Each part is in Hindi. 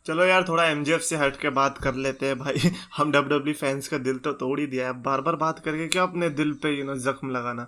चलो यार थोड़ा एमजेएफ से हट के बात कर लेते हैं भाई। हम डब्ल्यूडब्ल्यू फैंस का दिल तो तोड़ ही दिया है, बार बार बात करके क्या अपने दिल पे जख्म लगाना।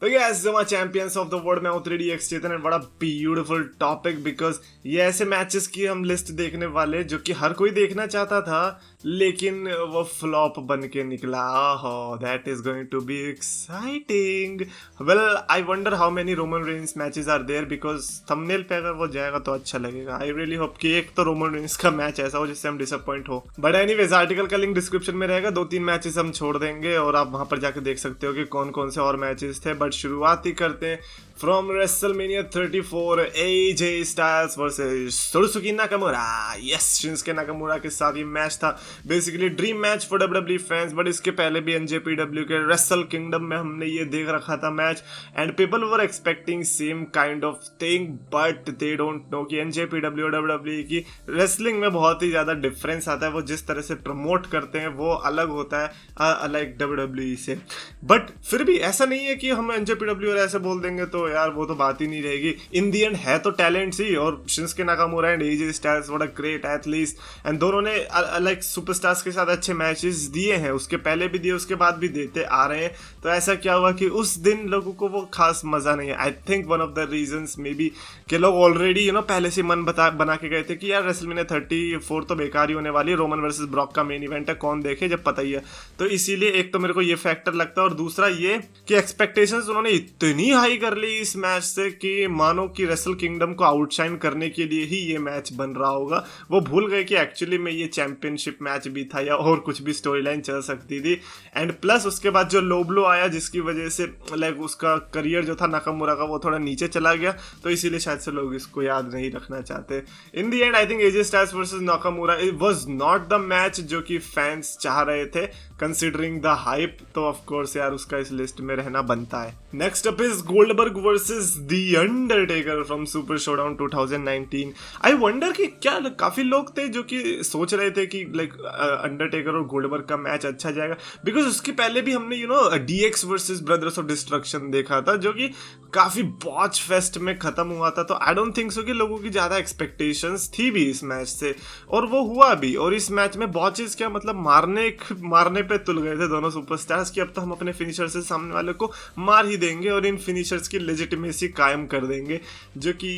तो यस जो चैंपियंस ऑफ द वर्ल्ड में हूँ 3DX चेतन एंड बड़ा ब्यूटीफुल टॉपिक बिकॉज ये ऐसे मैचेस की हम लिस्ट देखने वाले जो कि हर कोई देखना चाहता था लेकिन वो फ्लॉप बन के निकला। Oh that is going to be exciting. Well I wonder how many Roman Reigns matches are there because thumbnail पे अगर वो जाएगा तो अच्छा लगेगा। आई रियली होप कि एक तो रोमन रेंस का मैच ऐसा हो जिससे हम डिसअपॉइंट हो। बट एनीवेज आर्टिकल का लिंक डिस्क्रिप्शन में रहेगा, 2-3 मैचेस हम छोड़ देंगे और आप वहां पर जाकर देख सकते हो कि कौन कौन से और मैचेस थे। बट शुरुआत ही करते हैं from WrestleMania 34 AJ Styles versus सोरुसुकी नाकामुरा। यस शिंसुके नाकामुरा के साथ ये मैच था basically dream match for WWE fans. But इसके पहले भी एनजेपीडब्ल्यू के रेसल किंगडम में हमने ये देख रखा था match and people were expecting same kind of thing but they don't know कि एनजेपीडब्ल्यू और डब्ल्यूडब्ल्यूई की रेसलिंग में बहुत ही ज्यादा डिफरेंस आता है। वो जिस तरह से प्रमोट करते हैं वो अलग होता है लाइक डब्ल्यूडब्ल्यूई से। बट फिर भी ऐसा नहीं है कि हम एनजेपीडब्ल्यू और ऐसे बोल देंगे तो यार वो तो बात ही नहीं रहेगी। इन दी एंड है तो टैलेंट्स ही, और Shinsuke Nakamura and AJ Styles what a great athletes and दोनों ने लाइक सुपरस्टार्स के साथ अच्छे मैचेस दिए हैं, उसके पहले भी दिए उसके बाद भी देते आ रहे हैं। तो ऐसा क्या हुआ कि उस दिन लोगों को वो खास मजा नहीं है। I think one of the reasons may be कि लोग ऑलरेडी पहले से मन बना के गए थे कि यार रेसलमेनिया 34 तो बेकार ही होने वाली है, रोमन वर्सेस ब्रॉक का मेन इवेंट है, कौन देखे जब पता ही है। तो इसीलिए एक तो मेरे को ये फैक्टर लगता है और दूसरा ये कि एक्सपेक्टेशंस उन्होंने इतनी हाई कर ली इस मैच से कि मानो कि रेसल किंगडम को आउटशाइन करने के लिए ही ये मैच बन रहा होगा। वो भूल गए कि एक्चुअली में ये चैंपियनशिप मैच भी था या और कुछ भी स्टोरी लाइन चल सकती थी। एंड प्लस उसके बाद जो लो ब्लो आया जिसकी वजह से लाइक उसका करियर जो था नाकामुरा का वो थोड़ा नीचे चला गया, तो इसीलिए शायद से लोग इसको याद नहीं रखना चाहते। In the end I think AJ Styles versus Nakamura it was not the match जो कि फैंस चाह रहे थे कंसिडरिंग द हाइप। तो ऑफ कोर्स यार उसका इस लिस्ट में रहना बनता है। Next up is Goldberg versus the Undertaker from Super Showdown 2019। I wonder कि क्या काफी लोग थे जो कि सोच रहे थे कि लाइक अंडरटेकर और गोल्डबर्ग का मैच अच्छा जाएगा बिकॉज उसके पहले भी हमने DX versus Brothers of Destruction देखा था जो कि काफी बॉच फेस्ट में खत्म हुआ था। तो आई डोंट थिंक सो कि लोगों की ज्यादा एक्सपेक्टेशंस थी भी इस मैच से, और वो हुआ भी। और इस मैच में बॉचेस क्या मतलब मारने पे तुल गए थे दोनों सुपरस्टार्स कि अब तो हम अपने फिनिशर से सामने वाले को मार ही देंगे और इन फिनिशर्स की लेजिटिमेसी कायम कर देंगे, जो कि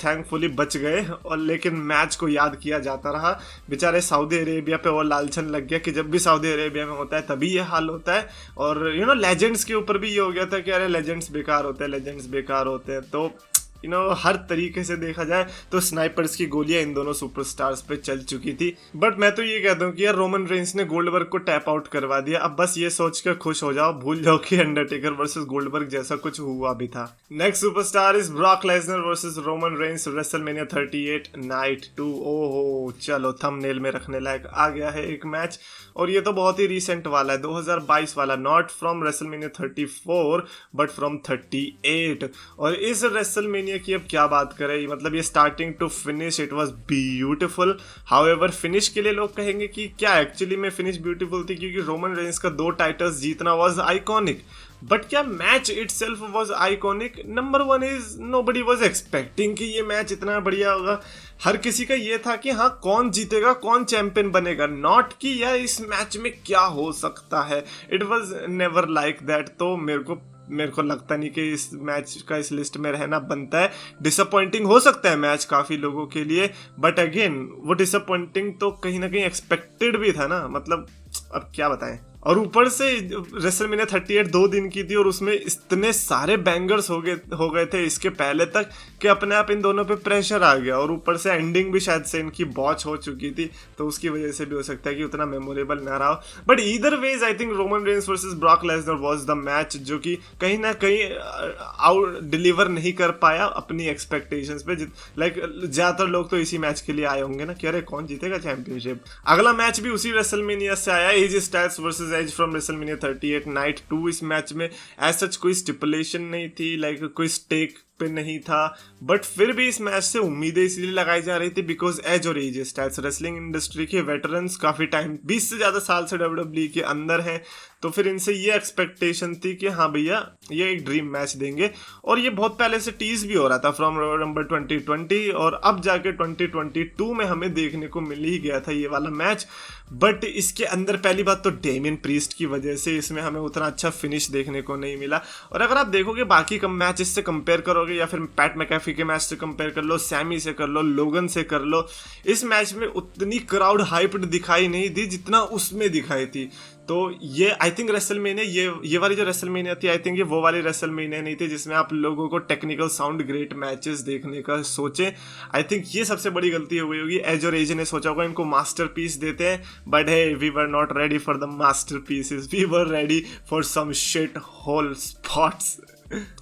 थैंकफुली बच गए। और लेकिन मैच को याद किया जाता रहा। बेचारे सऊदी अरेबिया पे और लालचन लग गया कि जब भी सऊदी अरेबिया में होता है तभी ये हाल होता है। और लेजेंड्स के ऊपर भी ये हो गया था कि अरे लेजेंड्स बेकार होते हैं। तो हर तरीके से देखा जाए तो स्नाइपर्स की गोलियां इन दोनों सुपरस्टार्स पे चल चुकी थी। बट मैं तो ये कहता हूँ कि यार रोमन रेंस ने गोल्डबर्ग को टैप आउट करवा दिया। अब बस ये सोच कर खुश हो जाओ, भूल जाओ कि अंडरटेकर वर्सेस गोल्डबर्ग जैसा कुछ हुआ भी था। Next superstar is Brock Lesnar versus Roman Reigns WrestleMania 38 night 2। ओहो चलो थंबनेल में रखने लायक आ गया है एक मैच, और ये तो बहुत ही रिसेंट वाला है, 2022 वाला, not from WrestleMania 34 but from 38। और इस रेसलमेनिया की अब क्या बात करें, मतलब ये starting to finish it was beautiful. However finish के लिए लोग कहेंगे कि क्या एक्चुअली में फिनिश ब्यूटीफुल थी क्योंकि रोमन रेंस का 2 टाइटल्स जीतना वाज आइकॉनिक। बट क्या match itself was iconic? Number 1 is nobody was expecting कि ये मैच इतना बढ़िया होगा। हर किसी का ये था कि हाँ कौन जीतेगा, कौन चैंपियन बनेगा, नॉट कि यार इस मैच में क्या हो सकता है। It was never like that. तो मेरे को लगता नहीं कि इस मैच का इस लिस्ट में रहना बनता है। डिसअपॉइंटिंग हो सकता है मैच काफ़ी लोगों के लिए, बट अगेन वो डिसअपॉइंटिंग तो कहीं ना कहीं एक्सपेक्टेड भी था ना, मतलब अब क्या बताएं। और ऊपर से रेसलमेनिया 38 2 दिन की थी और उसमें इतने सारे बैंगर्स हो गए थे इसके पहले तक कि अपने आप इन दोनों पे प्रेशर आ गया। और ऊपर से एंडिंग भी शायद से इनकी बॉच हो चुकी थी, तो उसकी वजह से भी हो सकता है कि उतना मेमोरेबल ना रहा हो। But either ways I think Roman Reigns versus Brock Lesnar was the match जो कि कहीं ना कहीं आउट डिलीवर नहीं कर पाया अपनी एक्सपेक्टेशंस पे। लाइक ज्यादातर लोग तो इसी मैच के लिए आए होंगे ना कि अरे कौन जीतेगा चैंपियनशिप। अगला मैच भी उसी रेसलमेनिया से आया, AJ Styles versus Edge from WrestleMania 38 night 2। इस मैच में एज सच कोई स्टिपुलेशन नहीं थी, लाइक कोई स्टेक पे नहीं था, बट फिर भी इस मैच से उम्मीदें इसलिए लगाई जा रही थी बिकॉज एज और एज स्टैट्स रेसलिंग इंडस्ट्री के वेटरन्स काफ़ी टाइम 20 से ज़्यादा साल से WWE के अंदर हैं, तो फिर इनसे ये एक्सपेक्टेशन थी कि हाँ भैया ये एक ड्रीम मैच देंगे, और ये बहुत पहले से टीज भी हो रहा था फ्रॉम नवंबर 2020, और अब जाके 2022 में हमें देखने को मिल ही गया था ये वाला मैच। बट इसके अंदर पहली बात तो डेमियन प्रीस्ट की वजह से इसमें हमें उतना अच्छा फिनिश देखने को नहीं मिला, और अगर आप देखोगे बाकी कम मैच से कंपेयर करोगे या फिर पैट मैकेफी के मैच से कंपेयर कर लो, सैमी से कर लो, लोगन से कर लो, इस मैच में उतनी क्राउड हाइप्ड दिखाई नहीं दी जितना उसमें दिखाई थी। तो ये आई थिंक रेसलमेनिया, ये वाली जो रेसलमेनिया थी, आई थिंक ये वो वाली रेसलमेनिया नहीं थी जिसमें आप लोगों को टेक्निकल साउंड ग्रेट मैचेस देखने का सोचे। आई थिंक ये सबसे बड़ी गलती हो गई होगी। एज और एज ने सोचा होगा इनको मास्टरपीस देते हैं, but hey we were not ready for the masterpieces, we were ready for some shit hole spots.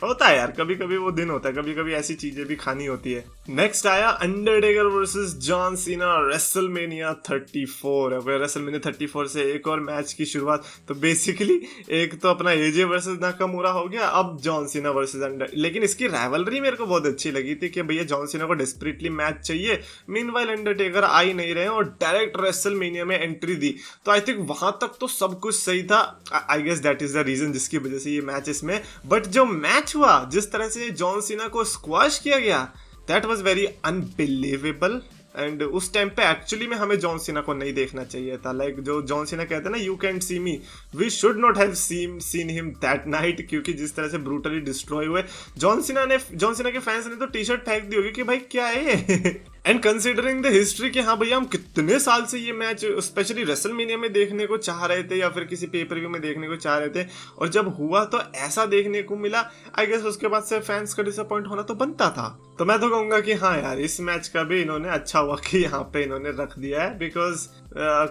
होता है यार, कभी कभी वो दिन होता है, कभी कभी ऐसी चीजें भी खानी होती है। नेक्स्ट आया Undertaker versus John Cena WrestleMania 34। अब रेसलमेनिया 34 से एक और मैच की शुरुआत। तो बेसिकली एक तो अपना एजे वर्सेस नाकामुरा हो गया, अब जॉन सीना वर्सेस अंडर। लेकिन इसकी राइवलरी मेरे को बहुत अच्छी लगी थी कि भैया जॉन सीना को डेस्परेटली मैच चाहिए, मीनवाइल अंडरटेकर आ ही नहीं रहे और डायरेक्ट रेसलमेनिया में एंट्री दी। तो आई थिंक वहां तक तो सब कुछ सही था। I guess that is the reason जिसकी वजह से ये मैच इसमें, बट जो मैच हुआ, जिस तरह से जॉन सीना को स्क्वैश किया गया, that was very unbelievable. And उस टाइम पे एक्चुअली में हमें जॉन सीना को नहीं देखना चाहिए था। लाइक जो जॉन सीना कहते हैं ना, you can't see me, we should not have seen him that night, क्योंकि जिस तरह से ब्रूटली डिस्ट्रॉय हुए जॉन सीना के फैंस ने तो टी शर्ट फेंक दी होगी कि भाई क्या है। एंड कंसिडरिंग द हिस्ट्री कि हाँ भैया हम कितने साल से ये मैच स्पेशली रेसलमेनिया में देखने को चाह रहे थे या फिर किसी पेपर व्यू में देखने को चाह रहे थे, और जब हुआ तो ऐसा देखने को मिला, आई गेस उसके बाद से फैंस का डिसअपॉइंट होना तो बनता था। तो मैं तो कहूंगा कि हाँ यार, इस मैच का भी इन्होंने अच्छा हुआ कि यहाँ पे इन्होंने रख दिया है, बिकॉज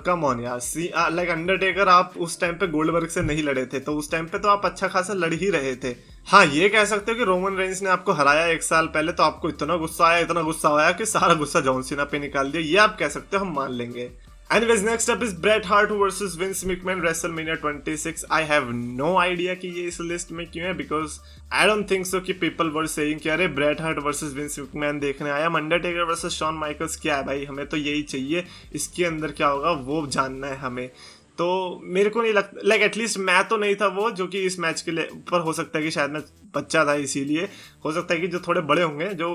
कम ऑन यार, लाइक अंडरटेकर आप उस टाइम पे गोल्डबर्ग से नहीं लड़े थे, तो उस टाइम पे तो आप अच्छा खासा लड़ ही रहे थे। हाँ, ये कह सकते हो कि रोमन रेंस ने आपको हराया 1 साल पहले, तो आपको इतना गुस्सा आया कि सारा गुस्सा जॉन सीना पे निकाल दिया, ये आप कह सकते हो, हम मान लेंगे। Anyways, next up is Bret Hart versus Vince McMahon WrestleMania 26. I have no idea कि ये इस लिस्ट में क्यों है, because I don't think so कि people were saying कि अरे Bret Hart versus Vince McMahon देखने आया, Undertaker versus Shawn Michaels क्या है भाई, हमें तो यही चाहिए, इसके अंदर क्या होगा वो जानना है हमें। तो मेरे को नहीं लगता, लाइक एटलीस्ट मैं तो नहीं था वो जो कि इस मैच के लिए पर, हो सकता है कि शायद मैं बच्चा था इसीलिए, हो सकता है कि जो थोड़े बड़े होंगे जो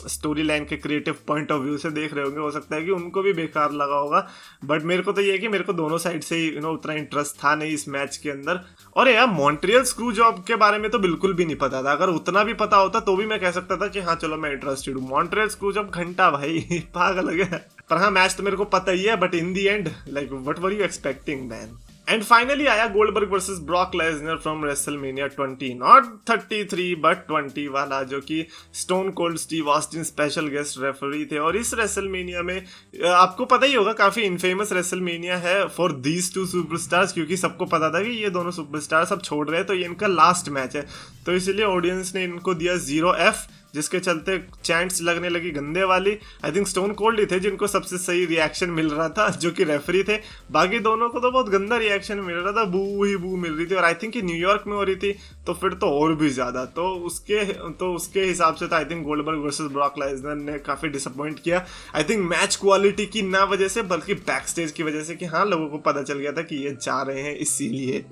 स्टोरी लाइन के क्रिएटिव पॉइंट ऑफ व्यू से देख रहे होंगे, हो सकता है कि उनको भी बेकार लगा होगा। बट मेरे को तो ये है कि मेरे को दोनों साइड से ही उतना इंटरेस्ट था नहीं इस मैच के अंदर। और यार मॉन्ट्रियल स्क्रू जॉब के बारे में तो बिल्कुल भी नहीं पता था, अगर उतना भी पता होता तो भी मैं कह सकता था कि हाँ चलो मैं इंटरेस्टेड हूँ। मॉन्ट्रियल स्क्रू जॉब घंटा भाई पागल है। पर हाँ, मैच तो मेरे को पता ही है, but in the end like what were you expecting man. And finally आया Goldberg versus Brock Lesnar from WrestleMania 20, not 33 but 20 वाला, जो कि Stone Cold Steve Austin special guest referee थे। और इस रेसलमेनिया में आपको पता ही होगा काफी इनफेमस रेसलमेनिया है फॉर दीज टू सुपरस्टार्स, क्योंकि सबको पता था कि ये दोनों सुपरस्टार्स अब छोड़ रहे हैं, तो ये इनका लास्ट मैच है। तो इसलिए ऑडियंस ने इनको दिया 0F, जिसके चलते चैंट्स लगने लगी गंदे वाली। आई थिंक स्टोन कोल्ड ही थे जिनको सबसे सही रिएक्शन मिल रहा था, जो कि रेफरी थे। बाकी दोनों को तो बहुत गंदा रिएक्शन मिल रहा था, बू ही बू मिल रही थी। और आई थिंक कि न्यूयॉर्क में हो रही थी, तो फिर तो और भी ज्यादा। तो उसके हिसाब से तो I think Goldberg versus Brock Lesnar ने काफी डिसअपॉइंट किया। आई थिंक मैच क्वालिटी की ना वजह से, बल्कि बैक स्टेज की वजह से, कि हाँ लोगों को पता चल गया था कि ये जा रहे हैं इसीलिए।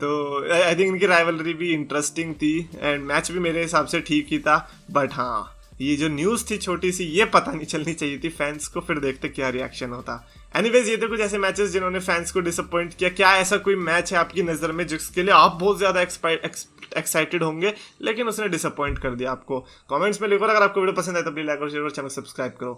तो आई थिंक इनकी राइवलरी भी इंटरेस्टिंग थी एंड मैच भी मेरे हिसाब से ठीक ही था। बट हाँ, ये जो न्यूज़ थी छोटी सी, ये पता नहीं चलनी चाहिए थी फैंस को, फिर देखते क्या रिएक्शन होता। एनीवेज, ये तो कुछ ऐसे मैचेस जिन्होंने फैंस को डिसअपॉइंट किया। क्या ऐसा कोई मैच है आपकी नज़र में जिसके लिए आप बहुत ज़्यादा एक्साइटेड होंगे लेकिन उसने डिसअपॉइंट कर दिया आपको? कमेंट्स में लिखो। अगर आपको वीडियो पसंद आए तो प्लीज लाइक और शेयर और चैनल सब्सक्राइब करो।